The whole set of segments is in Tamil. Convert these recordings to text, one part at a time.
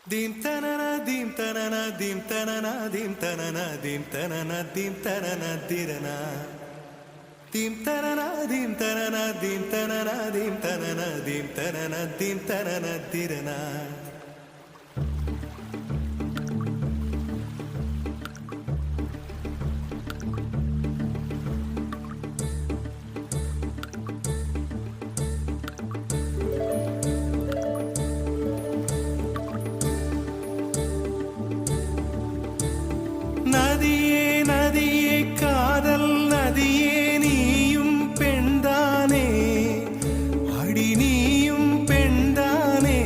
Dim tanana dim tanana dim tanana dim tanana dim tanana dim tanana dirana dim tanana dim tanana dim tanana dim tanana dim tanana dim tanana dirana நதியே நதியே காதல் நதியே நீயும் பெண்தானே அடி நீயும் பெண்தானே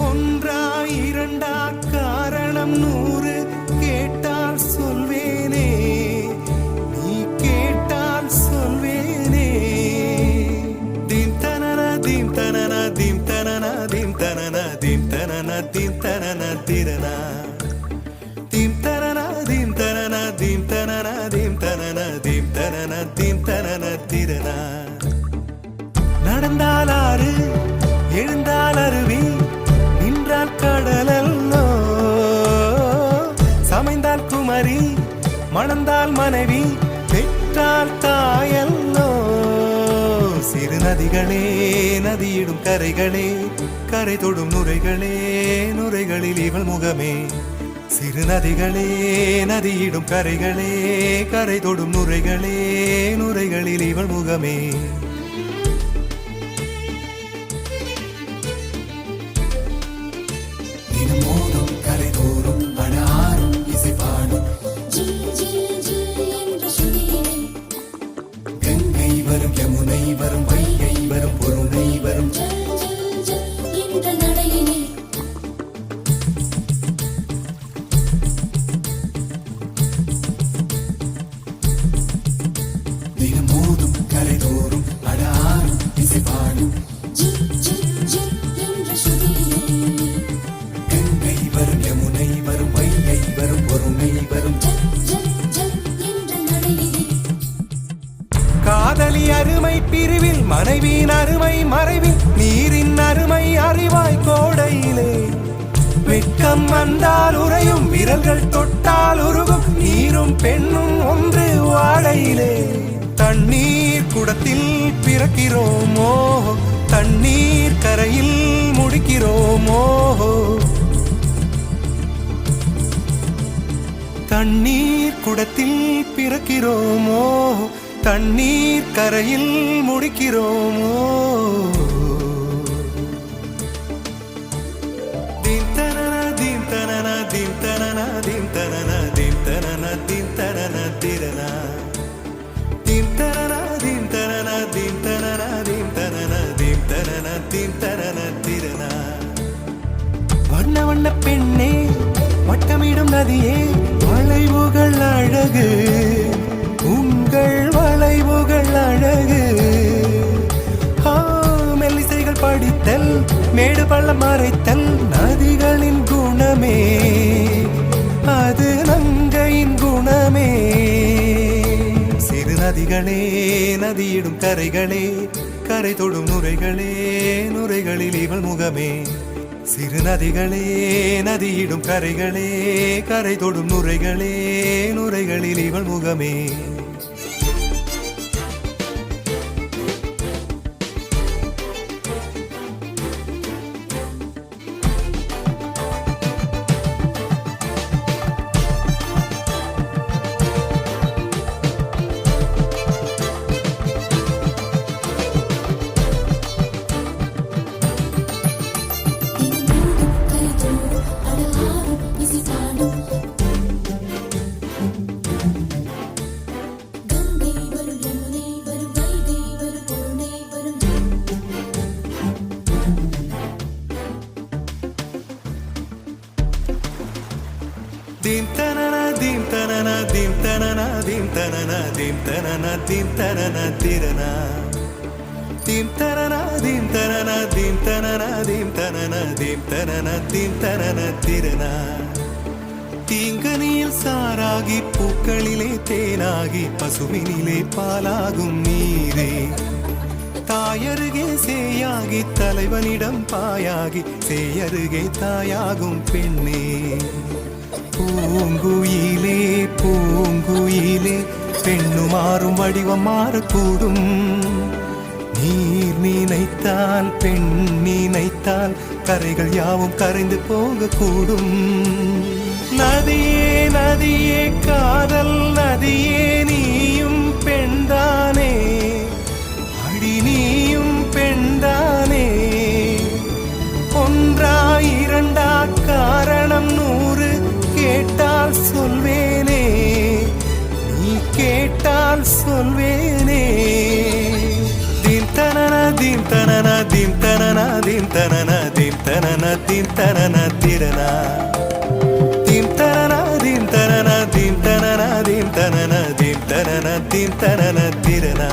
ஒன்றா இரண்டா காரணம் 100 கேட்டால் சொல்வேனே நீ கேட்டால் சொல்வேனே தீம் தனனா தீம் தனனா தீம் தனனா தீம் தனனா தீம் தனனா தீம் தனனா திரனா dim tanana dim tanana dim tanana dim tanana dim tanana dim tanana tirana நடந்தால் ஆறு எழுந்தால் அருவி நின்றால் கடலல்லோ சமைந்தால் குமரி மணந்தால் மனைவி பெற்றால் தாயல்லோ சிறு நதிகளே நதியிடும் கரைகளே கரை தொடும் நுரைகளே நுரைகளில் இவள் முகமே சிறு நதிகளே நதியிடும் கரைகளே கரை தொடும் நுரைகளே நுரைகளில் இவள் முகமே தினமோதும் கரை தோறும் அடாரும் இசை பாடும் கங்கை வரும் யமுனை வரும் வைகை வரும் பொருணை வரும் தினமோதும் கரை தோறும் அடாரும் இசை பாடும் கங்கை வரும் யமுனை வரும் வைகை வரும் பொருணை வரும் காதலி அருமை பிரிவில் மனைவியின் அருமை மறைவில் நீரின் அருமை அறிவாய் கோடையிலே வெட்கம் வந்தால் உறையும் விரல்கள் தொட்டால் உருகும் நீரும் பெண்ணும் ஒன்று வாடையிலே தண்ணீர் குடத்தில் பிறக்கிறோமோ தண்ணீர் கரையில் முடிக்கிறோமோ தண்ணீர் குடத்தில் பிறக்கிறோமோ தண்ணீர் கரையில் முடிக்கிறோமோ தீம் தனனா தீம் தனனா தீம் தனனா தீம் தனனா தீம் தனனா தீம் தனனா திரனா தீம் தனனா தீம் தனனா தீம் தனனா தீம் தனனா தீம் தனனா தீம் தனனா திரனா வண்ண வண்ண பெண்ணே வட்டமிடும் நதியே வளைவுகள் அழகு உங்கள் வளைவுகள் அழகு மெல்லிசைகள் படித்தல் மேடு பள்ளம் மறைத்தல் நதிகளின் குணமே அது நங்கையின் குணமே சிறு நதிகளே நதியிடும் கரைகளே கரை தொடும் நுரைகளே நுரைகளில் இவள் முகமே சிறு நதிகளே நதியிடும் கரைகளே கரை தொடும் நுரைகளே நுரைகளில் இவள் முகமே dim tanana dim tanana dim tanana dim tanana dim tanana dim tanana tirana dim tanana dim tanana dim tanana dim tanana dim tanana dim tanana tirana தீங்கனியில் சாராகி பூக்களிலே தேனாகி பசுவினிலே பாலாகும் நீரே தாயருகே சேயாகி தலைவனிடம் பாயாகி சேயருகே தாயாகும் பெண்ணே. பூங்குயிலே பூங்குயிலே பெண்ணுமாறும் வடிவம் மாறக்கூடும். நீர் நினைத்தால் பெண் நினைத்தால் கரைகள் யாவும் கரைந்து போகக்கூடும். நதியே நதியே காதல் நதியே நீயும் பெண்தானே, அடி நீயும் பெண்தானே. ஒன்றா இரண்டா காரணம் 100 கேட்டால் சொல்வேனே, நீ கேட்டால் சொல்வேனே. தீம் தனன தீம் தனன தீம் தனன தீம் தனன தீம் தனன தீம் தனன திரனா. தீம் தனன தீம் தனன தீம் தனன தீம் தனன தீம் தனன தீம் தனன திரனா.